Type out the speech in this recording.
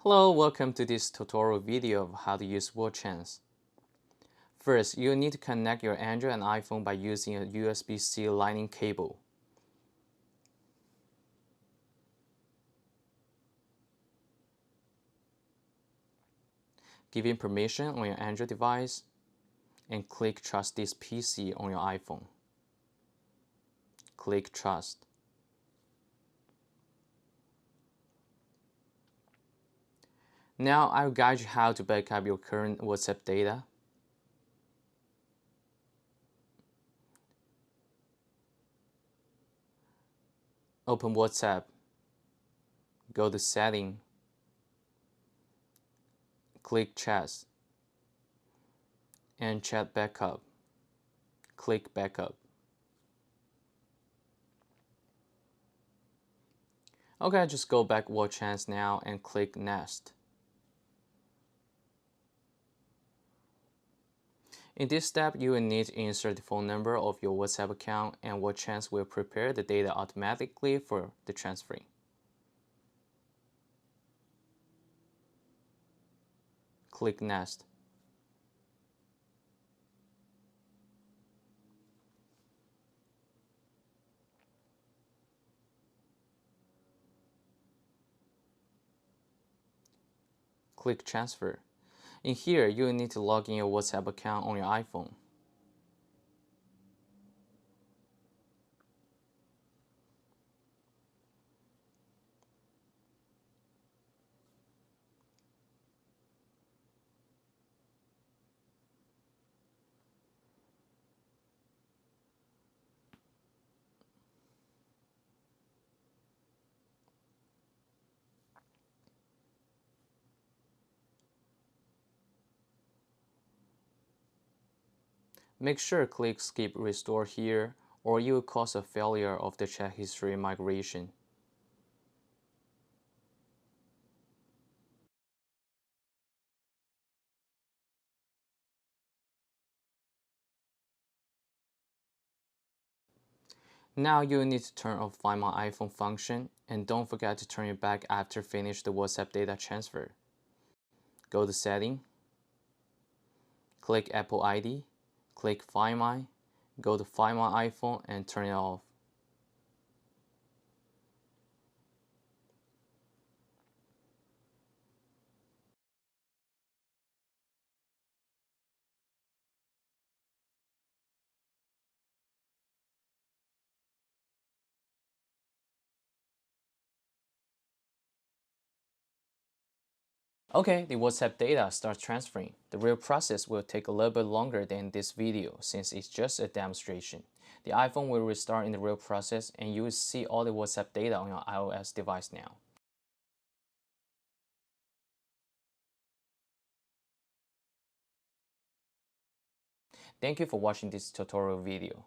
Hello, welcome to this tutorial video of how to use WAtrans. First, you need to connect your Android and iPhone by using a USB-C Lightning cable. Give it permission on your Android device and click Trust this PC on your iPhone. Click Trust. Now I'll guide you how to back up your current WhatsApp data. Open WhatsApp. Go to Setting. Click Chat. And Chat Backup. Click Backup. Okay, just go back WAtrans now and click Next. In this step, you will need to insert the phone number of your WhatsApp account, and WAtrans will prepare the data automatically for the transferring. Click Next. Click Transfer. In here, you will need to log in your WhatsApp account on your iPhone. Make sure click Skip Restore here, or you will cause a failure of the chat history migration. Now you will need to turn off Find My iPhone function, and don't forget to turn it back after finish the WhatsApp data transfer. Go to Setting, click Apple ID, click Find My, go to Find My iPhone and turn it off. Okay, the WhatsApp data starts transferring. The real process will take a little bit longer than this video since it's just a demonstration. The iPhone will restart in the real process and you will see all the WhatsApp data on your iOS device now. Thank you for watching this tutorial video.